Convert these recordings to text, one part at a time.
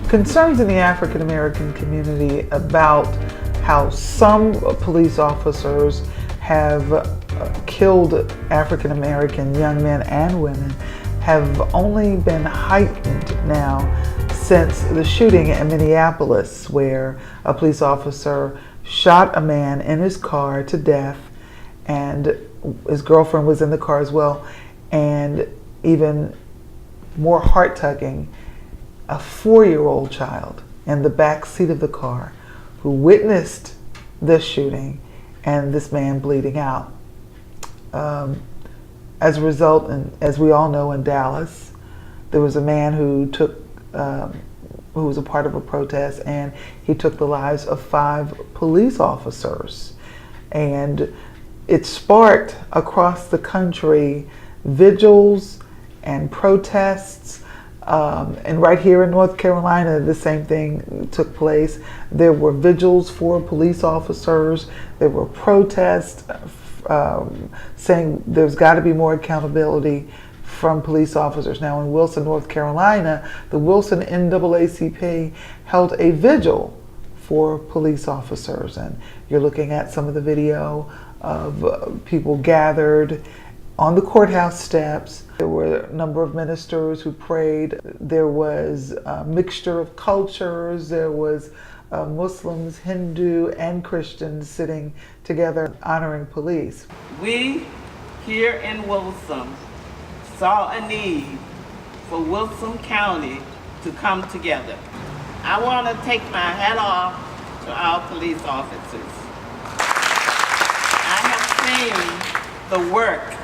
concerns in the African American community about how some police officers have killed African American young men and women have only been heightened now since the shooting in Minneapolis, where a police officer shot a man in his car to death, and his girlfriend was in the car as well, and even more heart-tugging, a 4-year-old child in the back seat of the car who witnessed this shooting and this man bleeding out. As a result, and as we all know, in Dallas, there was a man who was a part of a protest, and he took the lives of 5 police officers. And it sparked across the country vigils and protests. And right here in North Carolina, the same thing took place. There were vigils for police officers. There were protests saying there's got to be more accountability from police officers. Now in Wilson, North Carolina, the Wilson NAACP held a vigil for police officers. And you're looking at some of the video of people gathered on the courthouse steps. There were a number of ministers who prayed. There was a mixture of cultures. There was Muslims, Hindu, and Christians sitting together honoring police. We here in Wilson saw a need for Wilson County to come together. I want to take my hat off to our police officers. I have seen the work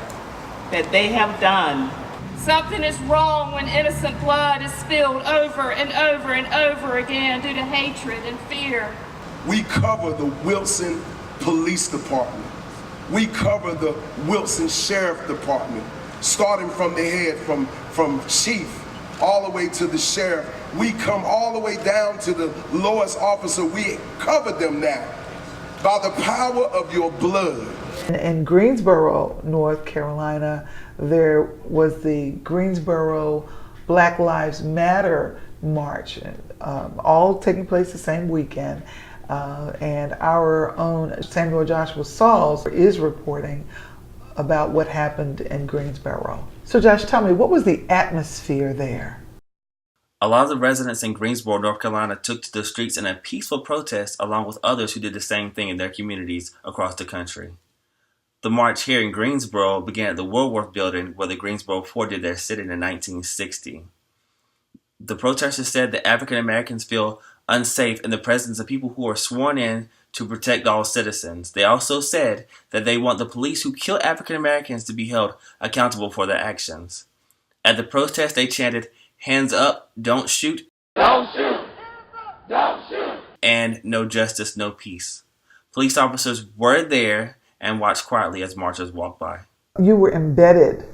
that they have done. Something is wrong when innocent blood is spilled over and over and over again due to hatred and fear. We cover the Wilson Police Department. We cover the Wilson Sheriff Department, starting from the head, from chief all the way to the sheriff. We come all the way down to the lowest officer. We cover them now by the power of your blood. In Greensboro, North Carolina, there was the Greensboro Black Lives Matter March, all taking place the same weekend. And our own Samuel Joshua Sauls is reporting about what happened in Greensboro. So Josh, tell me, what was the atmosphere there? A lot of the residents in Greensboro, North Carolina took to the streets in a peaceful protest along with others who did the same thing in their communities across the country. The march here in Greensboro began at the Woolworth Building, where the Greensboro Four did their sit-in 1960. The protesters said that African Americans feel unsafe in the presence of people who are sworn in to protect all citizens. They also said that they want the police who kill African Americans to be held accountable for their actions. At the protest, they chanted, "Hands up, don't shoot. Don't shoot. Don't shoot." And "No justice, no peace." Police officers were there and watched quietly as marchers walked by. You were embedded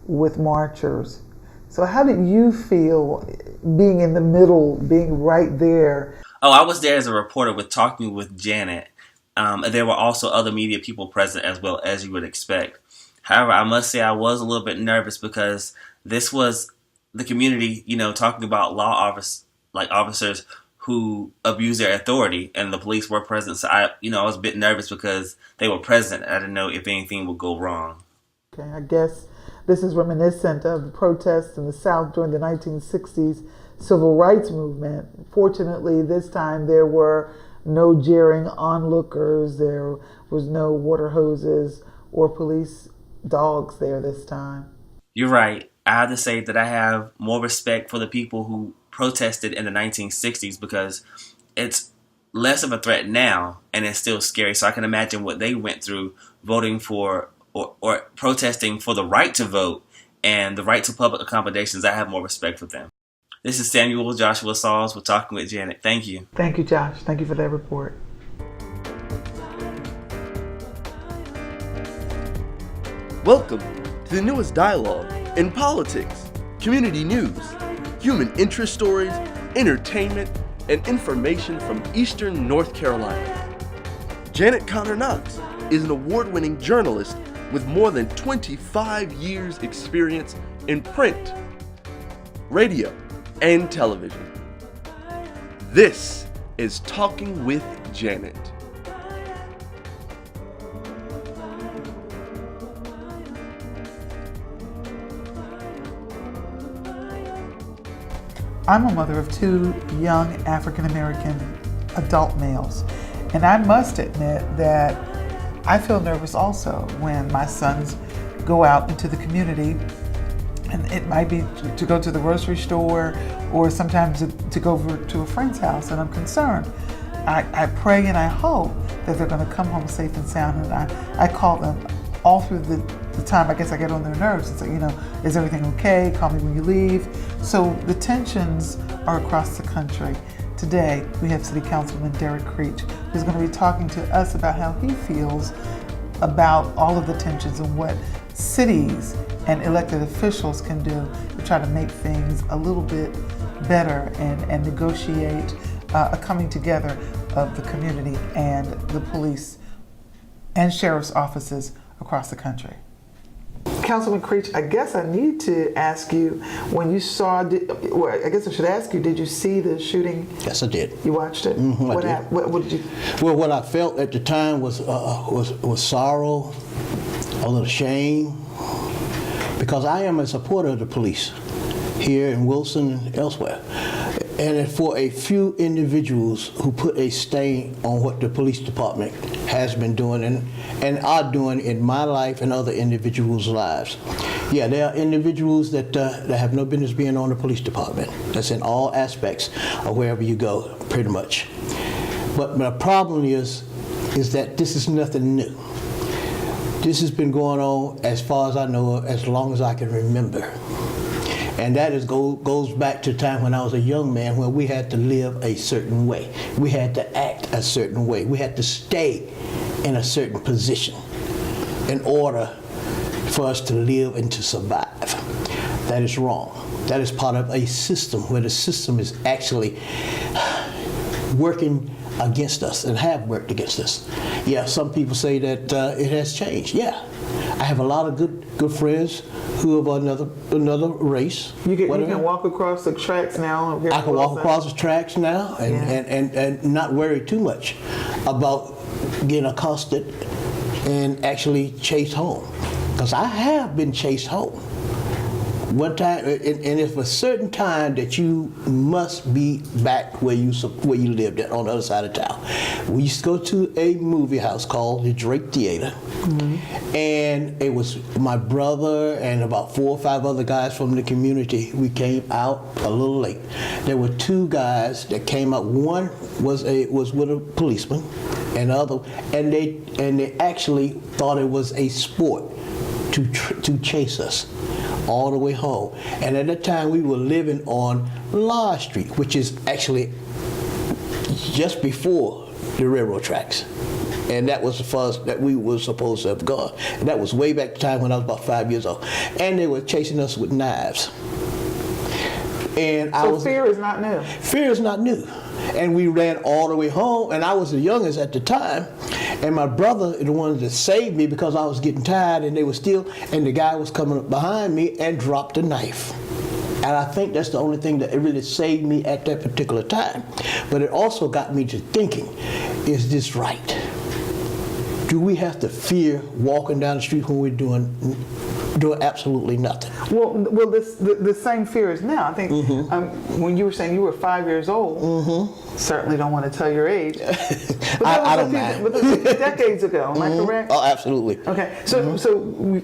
with marchers. So how did you feel being in the middle, being right there? Oh, I was there as a reporter talking with Janet. And there were also other media people present as well, as you would expect. However, I must say I was a little bit nervous because this was the community, talking about officers who abuse their authority, and the police were present. So I was a bit nervous because they were present. I didn't know if anything would go wrong. Okay, I guess this is reminiscent of the protests in the South during the 1960s civil rights movement. Fortunately, this time there were no jeering onlookers. There was no water hoses or police dogs there this time. You're right. I have to say that I have more respect for the people who protested in the 1960s because it's less of a threat now and it's still scary. So I can imagine what they went through voting for or protesting for the right to vote and the right to public accommodations. I have more respect for them. This is Samuel Joshua Sauls. We're talking with Janet. Thank you. Thank you, Josh. Thank you for that report. Welcome to the newest dialogue in politics, community news, human interest stories, entertainment, and information from Eastern North Carolina. Janet Conner-Knox is an award-winning journalist with more than 25 years experience in print, radio, and television. This is Talking with Janet. I'm a mother of two young African-American adult males, and I must admit that I feel nervous also when my sons go out into the community, and it might be to go to the grocery store or sometimes to go over to a friend's house, and I'm concerned. I pray and I hope that they're going to come home safe and sound, and I call them all through the time. I guess I get on their nerves and say, is everything okay? Call me when you leave. So the tensions are across the country. Today, we have City Councilman Derrick Creech, who's going to be talking to us about how he feels about all of the tensions and what cities and elected officials can do to try to make things a little bit better and negotiate a coming together of the community and the police and sheriff's offices across the country. Councilman Creech, I guess I need to ask you, when you saw, I guess I should ask you, did you see the shooting? Yes, I did. You watched it? Mm-hmm, I did. What did you? Well, what I felt at the time was sorrow, a little shame, because I am a supporter of the police here in Wilson and elsewhere. And for a few individuals who put a stain on what the police department has been doing and are doing in my life and other individuals' lives. Yeah, there are individuals that have no business being on the police department. That's in all aspects of wherever you go, pretty much. But the problem is that this is nothing new. This has been going on, as far as I know, as long as I can remember. And that goes back to the time when I was a young man, when we had to live a certain way. We had to act a certain way. We had to stay in a certain position in order for us to live and to survive. That is wrong. That is part of a system where the system is actually working against us and have worked against us. Yeah, some people say that it has changed. Yeah, I have a lot of good friends who are of another race. You can walk across the tracks now. I can walk across the tracks now and not worry too much about getting accosted and actually chased home. Because I have been chased home. One time, and it's a certain time that you must be back where you lived at, on the other side of town. We used to go to a movie house called the Drake Theater, and it was my brother and about 4 or 5 other guys from the community. We came out a little late. There were 2 guys that came out. One was with a policeman, and the other, and they actually thought it was a sport to chase us all the way home. And at that time we were living on Lodge Street, which is actually just before the railroad tracks. And that was the first that we were supposed to have gone. And that was way back the time when I was about 5 years old. And they were chasing us with knives. And fear is not new. Fear is not new. And we ran all the way home, and I was the youngest at the time. And my brother, the one that saved me because I was getting tired, and the guy was coming up behind me and dropped a knife. And I think that's the only thing that really saved me at that particular time. But it also got me to thinking, is this right? Do we have to fear walking down the street when we're doing absolutely nothing? Well, the same fear is now. I think when you were saying you were 5 years old, certainly don't want to tell your age. But I don't mind. But that was decades ago, am I correct? Oh, absolutely. Okay, so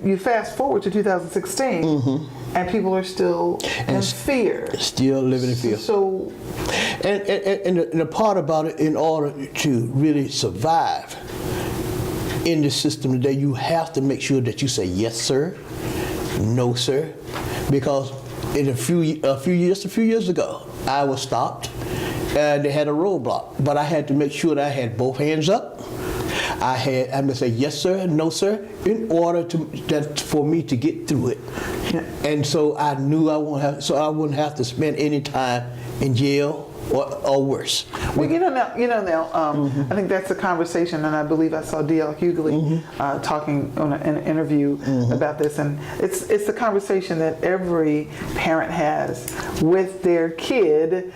you fast forward to 2016, and people are still in fear. Still living in fear. So, and the part about it, in order to really survive in the system today, you have to make sure that you say yes, sir, no, sir, because a few years ago, I was stopped, and they had a roadblock, but I had to make sure that I had both hands up. I'm gonna say yes, sir, no, sir, in order for me to get through it. Yeah. And so I knew I wouldn't have to spend any time in jail or worse. Well, I think that's a conversation, and I believe I saw D.L. Hughley talking on an interview about this, and it's a conversation that every parent has with their kid,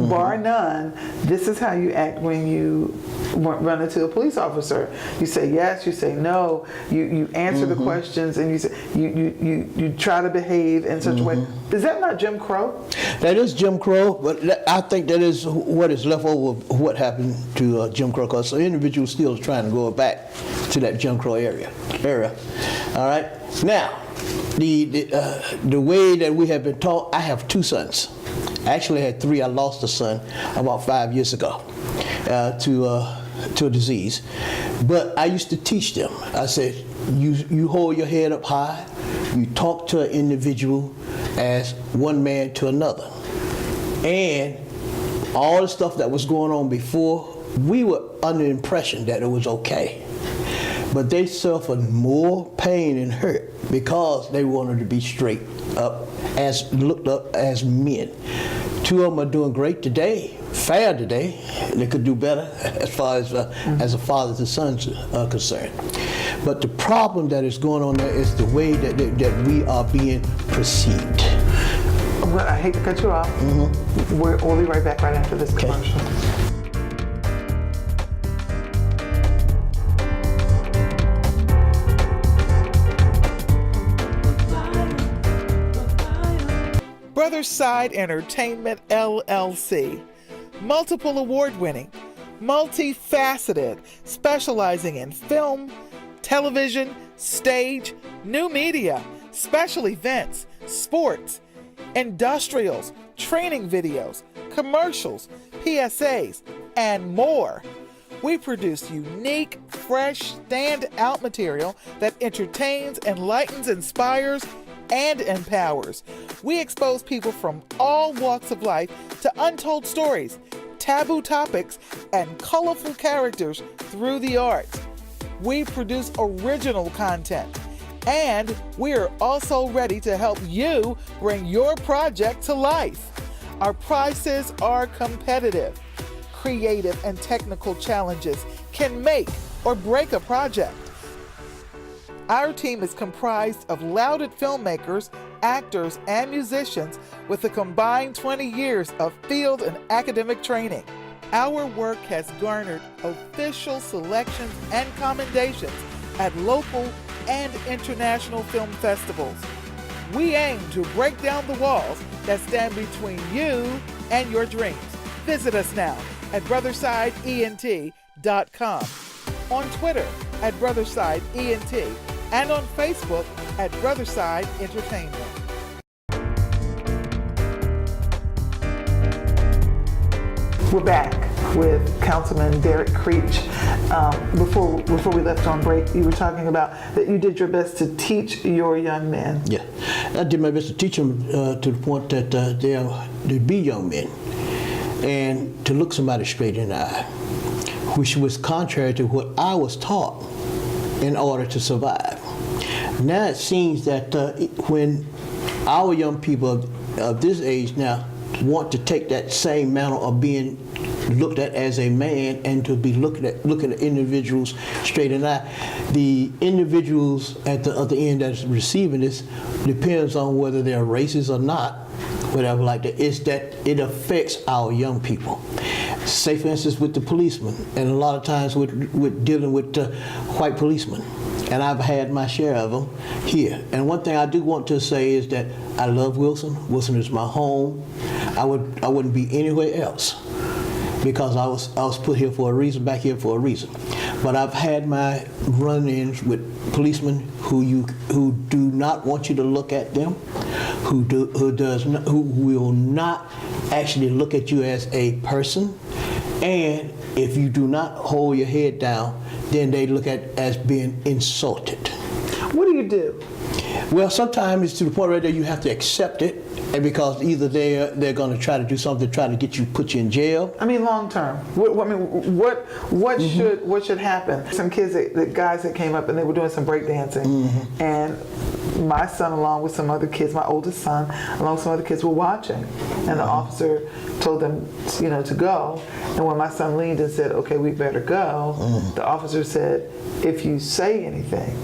bar none. This is how you act when you run into a police officer. You say yes, you say no, you answer the questions, and you try to behave in such a way. Is that not Jim Crow? That is Jim Crow, but I think that is what is left over of what happened to Jim Crow, because the individual still is trying to go back to that Jim Crow era. All right. Now, the way that we have been taught. I have 2 sons. I actually had 3. I lost a son about 5 years ago to a disease. But I used to teach them. I said, you hold your head up high. You talk to an individual as one man to another. And all the stuff that was going on before, we were under the impression that it was okay. But they suffered more pain and hurt because they wanted to be straight up, looked up as men. 2 of them are doing great today, fair today. They could do better as far as a father to sons are concerned. But the problem that is going on there is the way that we are being perceived. Well, I hate to cut you off. We'll be right back right after this commercial. Brotherside Entertainment, LLC. Multiple award-winning, multifaceted, specializing in film, television, stage, new media, special events, sports, industrials, training videos, commercials, PSAs, and more. We produce unique, fresh, standout material that entertains, enlightens, inspires, and empowers. We expose people from all walks of life to untold stories, taboo topics, and colorful characters through the arts. We produce original content, and we're also ready to help you bring your project to life. Our prices are competitive. Creative and technical challenges can make or break a project. Our team is comprised of lauded filmmakers, actors, and musicians with a combined 20 years of field and academic training. Our work has garnered official selections and commendations at local and international film festivals. We aim to break down the walls that stand between you and your dreams. Visit us now at BrothersideENT.com, on Twitter at BrothersideENT, and on Facebook at Brotherside Entertainment. We're back with Councilman Derrick Creech. Before we left on break, you were talking about that you did your best to teach your young men. Yeah, I did my best to teach them to the point that they be young men and to look somebody straight in the eye, which was contrary to what I was taught in order to survive. Now it seems that when our young people of this age now want to take that same manner of being looked at as a man and to be looking at individuals straight in the eye, the individuals at the other end that's receiving this depends on whether they're racist or not, whatever like that, is that it affects our young people. Say for instance with the policemen, and a lot of times with dealing with white policemen. And I've had my share of them here. And one thing I do want to say is that I love Wilson. Wilson is my home. I wouldn't be anywhere else because I was put here for a reason, back here for a reason. But I've had my run-ins with policemen who do not want you to look at them, who will not actually look at you as a person, and if you do not hold your head down, then they look at as being insulted. What do you do? Well, sometimes it's to the point right there you have to accept it, and because either they're going to try to do something to try to put you in jail. I mean, long term. What should happen? Some kids, the guys that came up and they were doing some breakdancing, and my son, along with some other kids, my oldest son, along with some other kids, were watching, and the officer told them, to go. And when my son leaned and said, "Okay, we better go," the officer said, "If you say anything,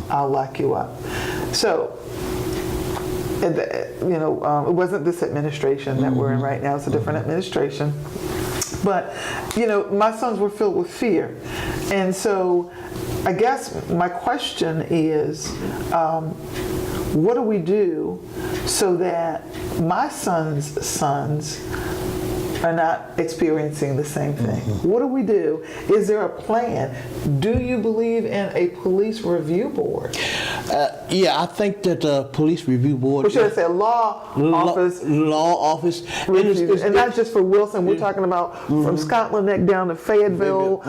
I'll lock you up." So, it wasn't this administration that we're in right now. It's a different administration. But, my sons were filled with fear. And so I guess my question is, what do we do so that my son's sons are not experiencing the same thing? What do we do? Is there a plan? Do you believe in a police review board? Yeah, I think that the police review board. Or should I say law office? Law office. And not just for Wilson. We're talking about from Scotland Neck down to Fayetteville,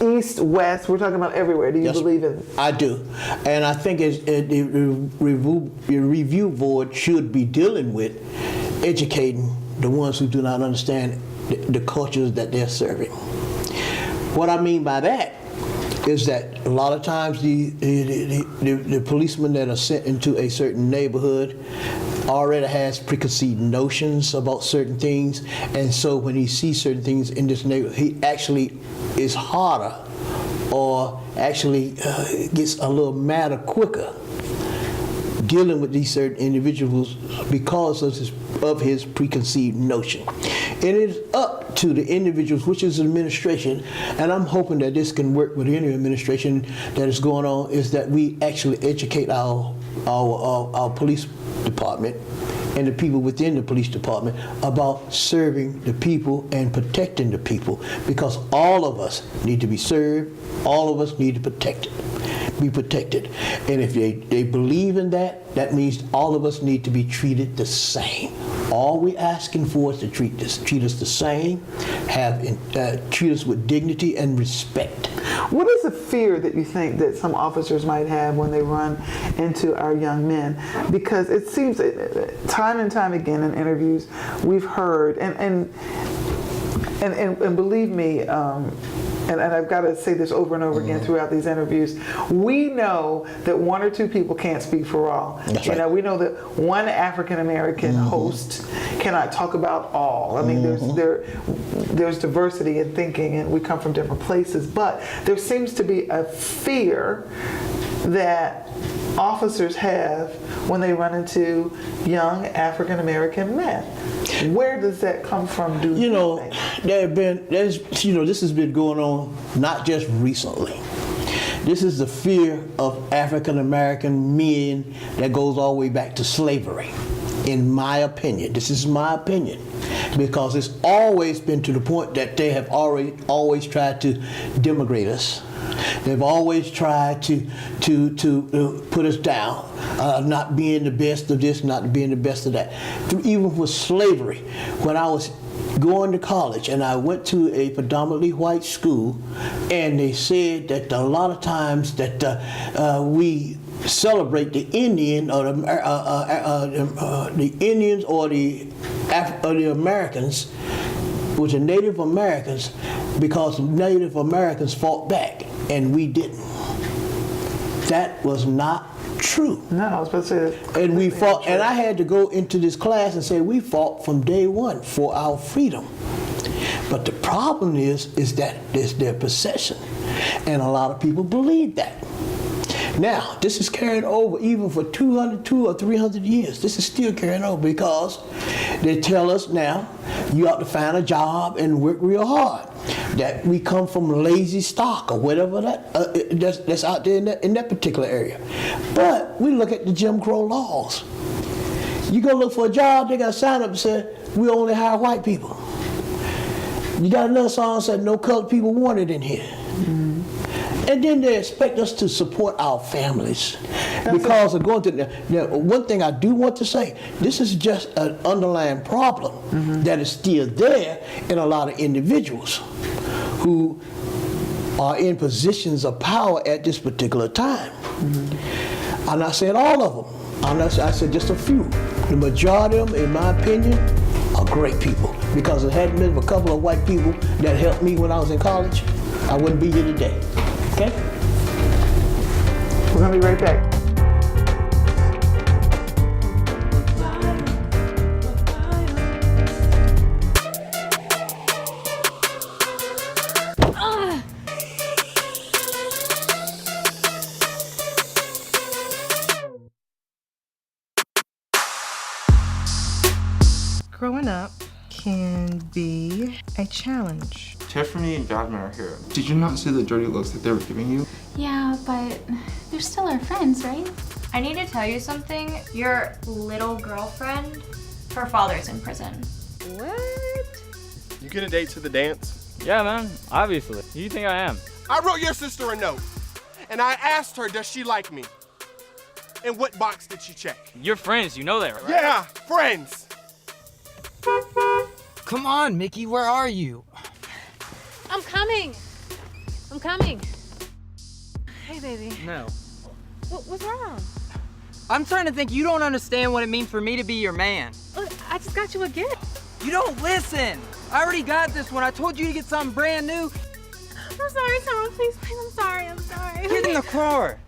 east, west. We're talking about everywhere. Do you believe in? I do. And I think the review board should be dealing with educating the ones who do not understand the cultures that they're serving. What I mean by that is that a lot of times the policemen that are sent into a certain neighborhood already has preconceived notions about certain things, and so when he sees certain things in this neighborhood, he actually is harder or actually gets a little madder quicker dealing with these certain individuals because of his preconceived notion. And it is up to the individuals, which is administration, and I'm hoping that this can work with any administration that is going on, is that we actually educate our police department and the people within the police department about serving the people and protecting the people, because all of us need to be served, all of us need to be protected. And if they believe in that, that means all of us need to be treated the same. All we're asking for is to treat us the same, treat us with dignity and respect. What is the fear that you think that some officers might have when they run into our young men? Because it seems time and time again in interviews we've heard, and believe me, and I've got to say this over and over again throughout these interviews, we know that one or two people can't speak for all. That's right. We know that one African American host cannot talk about all. I mean, there's diversity in thinking, and we come from different places, but there seems to be a fear that officers have when they run into young African American men. Where does that come from? This has been going on not just recently. This is the fear of African American men that goes all the way back to slavery, in my opinion. This is my opinion, because it's always been to the point that they have always tried to denigrate us. They've always tried to put us down, not being the best of this, not being the best of that. Even with slavery, when I was going to college and I went to a predominantly white school, and they said that a lot of times that we celebrate the Indian or the Indians or the Americans, which are Native Americans, because Native Americans fought back and we didn't. That was not true. No, I was about to say that. And we fought, and I had to go into this class and say we fought from day one for our freedom. But the problem is that it's their possession, and a lot of people believe that. Now, this is carried over even for 200 or 300 years. This is still carrying over because they tell us now, you ought to find a job and work real hard. That we come from lazy stock or whatever that's out there in that particular area. But we look at the Jim Crow laws. You go look for a job, they got a sign up that said, we only hire white people. You got another song that said, no colored people wanted in here. And then they expect us to support our families because of going to. Now, one thing I do want to say, this is just an underlying problem that is still there in a lot of individuals who are in positions of power at this particular time. I'm not saying all of them. I said just a few. The majority of them, in my opinion, are great people, because it hadn't been for a couple of white people that helped me when I was in college, I wouldn't be here today. Okay? We're going to be right back. Growing up can be a challenge. Tiffany and Jasmine are here. Did you not see the dirty looks that they were giving you? Yeah, but they're still our friends, right? I need to tell you something. Your little girlfriend, her father's in prison. What? You get a date to the dance? Yeah, man, obviously. Who do you think I am? I wrote your sister a note, and I asked her, does she like me? And what box did she check? You're friends, you know that, right? Yeah, friends. Come on, Mickey, where are you? I'm coming. I'm coming. Hey, baby. No. What's wrong? I'm starting to think you don't understand what it means for me to be your man. Look, I just got you a gift. You don't listen. I already got this one. I told you to get something brand new. I'm sorry, Tom. Please, I'm sorry. I'm sorry. Get in the car.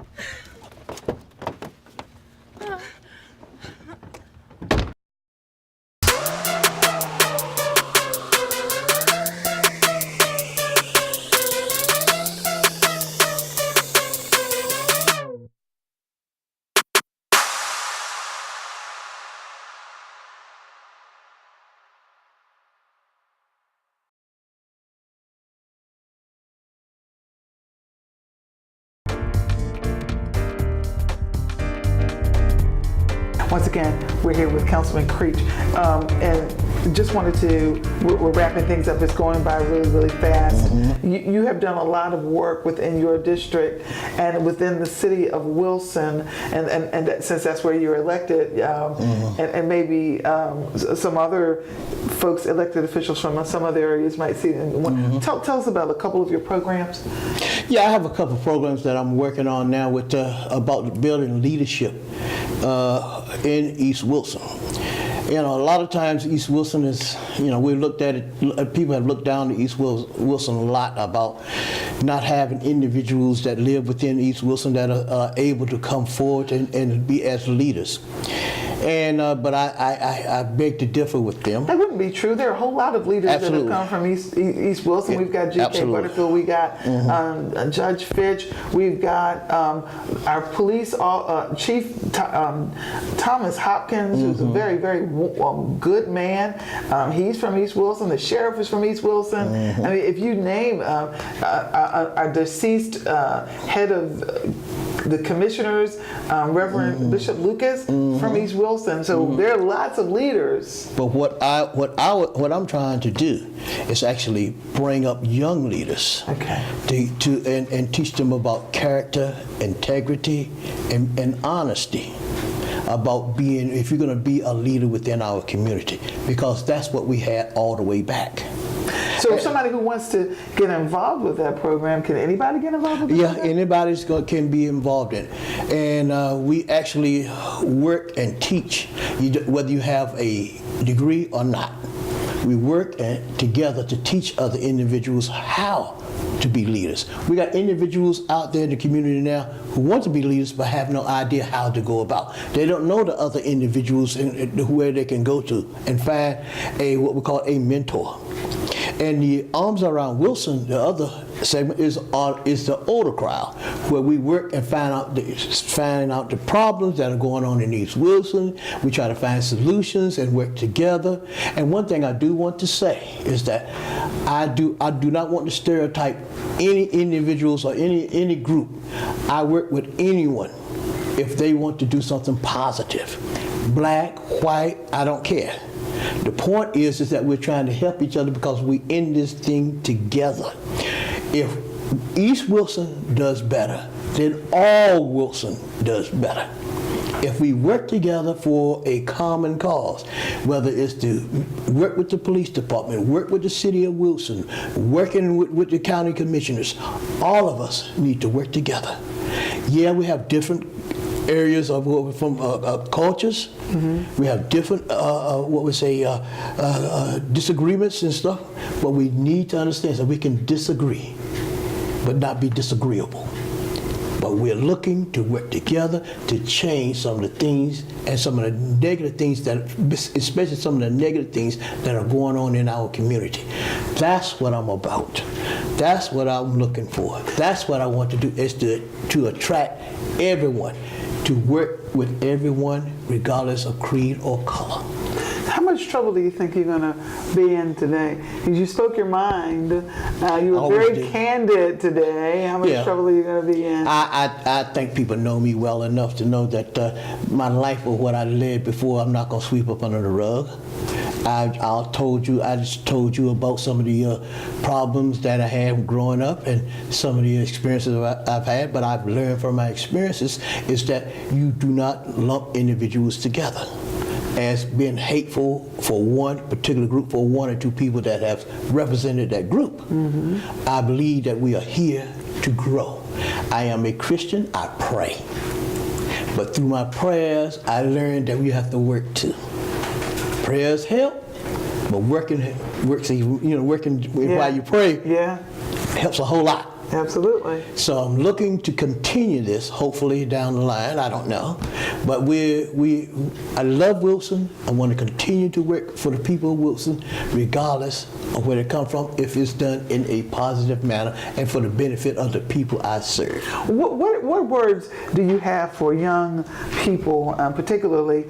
Once again, we're here with Councilman Creech, and just wanted to, we're wrapping things up. It's going by really, really fast. You have done a lot of work within your district and within the city of Wilson, and that, since that's where you're elected, and maybe some other folks, elected officials from some other areas might see. Tell us about a couple of your programs. Yeah, I have a couple of programs that I'm working on now with about building leadership in East Wilson. You know, a lot of times East Wilson is, you know, we looked at it, people have looked down to East Wilson a lot about not having individuals that live within East Wilson that are able to come forward and be as leaders. And but I beg to differ with them. That wouldn't be true. There are a whole lot of leaders Absolutely. that have come from East Wilson. We've got G.K. Butterfield. We got Judge Fitch. We've got our police chief Thomas Hopkins, who's a very, very good man. He's from East Wilson. The sheriff is from East Wilson. I mean, if you name our deceased head of the commissioners, Reverend Bishop Lucas from East Wilson. So there are lots of leaders. But what I'm trying to do is actually bring up young leaders, and teach them about character, integrity, and honesty. About being, if you're going to be a leader within our community, because that's what we had all the way back. So if somebody who wants to get involved with that program, can anybody get involved with that program? Anybody can be involved in it. And we actually work and teach, whether you have a degree or not. We work together to teach other individuals how to be leaders. We got individuals out there in the community now who want to be leaders but have no idea how to go about. They don't know the other individuals where they can go to and find what we call a mentor. And the Arms Around Wilson, the other segment, is the older crowd, where we work and find out the problems that are going on in East Wilson. We try to find solutions and work together. And one thing I do want to say is that I do not want to stereotype any individuals or any group. I work with anyone if they want to do something positive. Black, white, I don't care. The point is that we're trying to help each other because we're in this thing together. If East Wilson does better, then all Wilson does better. If we work together for a common cause, whether it's to work with the police department, work with the city of Wilson, working with the county commissioners, all of us need to work together. Yeah, we have different areas of cultures. We have different, disagreements and stuff, but we need to understand that we can disagree, but not be disagreeable. But we're looking to work together to change some of the things and some of the negative things especially some of the negative things that are going on in our community. That's what I'm about. That's what I'm looking for. That's what I want to do, is to attract everyone, to work with everyone regardless of creed or color. How much trouble do you think you're going to be in today? Because you spoke your mind. You were very candid today. How much trouble are you going to be in? I think people know me well enough to know that my life or what I led before, I'm not going to sweep up under the rug. I just told you about some of the problems that I had growing up and some of the experiences I've had, but I've learned from my experiences is that you do not lump individuals together as being hateful for one particular group, for one or two people that have represented that group. Mm-hmm. I believe that we are here to grow. I am a Christian, I pray. But through my prayers, I learned that we have to work too. Prayers help, but working while you pray helps a whole lot. Absolutely. So I'm looking to continue this, hopefully down the line. I don't know, but I love Wilson. I want to continue to work for the people of Wilson, regardless of where they come from, if it's done in a positive manner and for the benefit of the people I serve. What words do you have for young people, particularly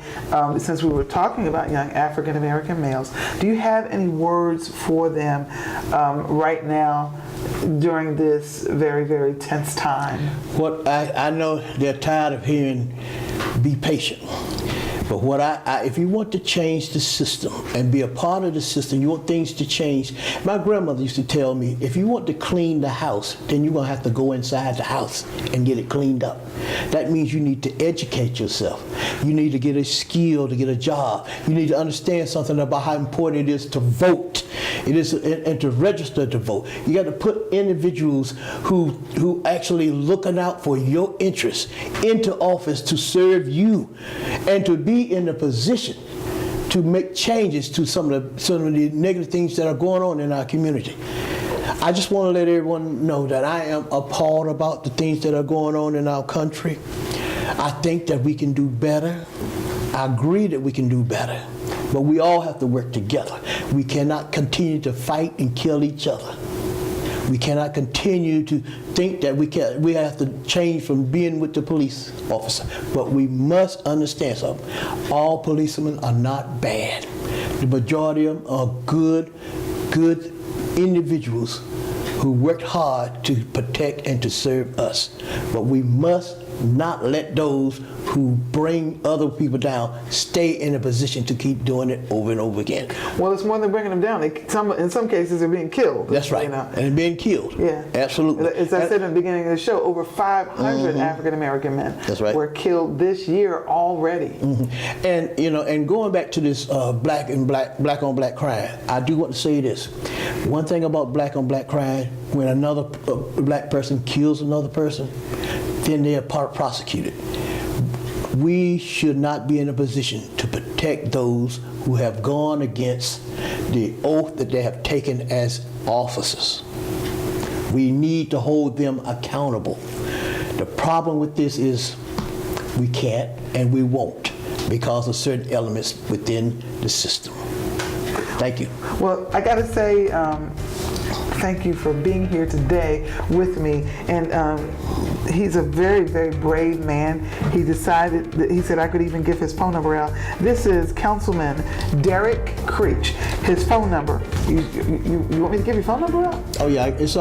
since we were talking about young African American males? Do you have any words for them right now during this very, very tense time? What I know they're tired of hearing, be patient. But what if you want to change the system and be a part of the system, you want things to change. My grandmother used to tell me, if you want to clean the house, then you're going to have to go inside the house and get it cleaned up. That means you need to educate yourself. You need to get a skill to get a job. You need to understand something about how important it is to vote. It is, and to register to vote. You got to put individuals who actually looking out for your interests into office to serve you and to be in a position to make changes to some of the negative things that are going on in our community. I just want to let everyone know that I am appalled about the things that are going on in our country. I think that we can do better. I agree that we can do better, but we all have to work together. We cannot continue to fight and kill each other. We cannot continue to think that we have to change from being with the police officer. But we must understand something. All policemen are not bad. The majority of them are good individuals who worked hard to protect and to serve us. But we must not let those who bring other people down stay in a position to keep doing it over and over again. Well, it's more than bringing them down. In some cases, they're being killed. That's right. And they're being killed. Yeah. Absolutely. As I said in the beginning of the show, over 500 African American men were killed this year already. Mm-hmm. And going back to this black on black crime, I do want to say this. One thing about black on black crime, when another black person kills another person, then they are prosecuted. We should not be in a position to protect those who have gone against the oath that they have taken as officers. We need to hold them accountable. The problem with this is we can't and we won't because of certain elements within the system. Thank you. Well, I got to say, thank you for being here today with me. And he's a very, very brave man. He decided that he said I could even give his phone number out. This is Councilman Derrick Creech. His phone number. You want me to give your phone number out? Oh yeah, it's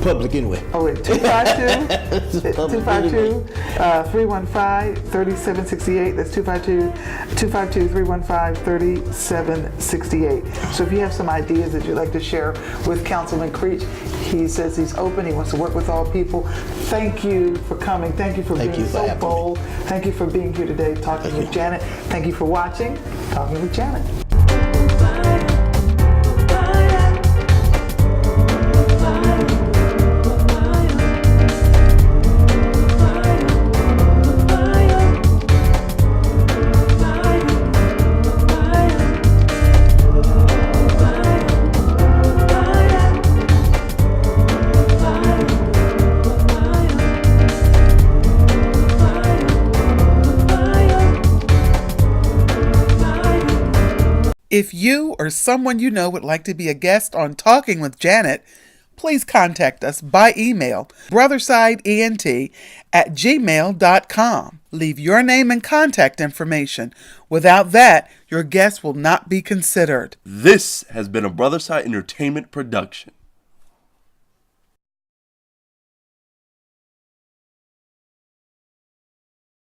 public anyway. Oh, wait, 252-315-3768. That's 252-315-3768. So if you have some ideas that you'd like to share with Councilman Creech, he says he's open. He wants to work with all people. Thank you for coming. Thank you for being so bold. Thank you for being here today talking with Janet. Thank you for watching Talking with Janet. If you or someone you know would like to be a guest on Talking with Janet, please contact us by email, brothersideent@gmail.com. Leave your name and contact information. Without that, your guest will not be considered. This has been a Brotherside Entertainment production.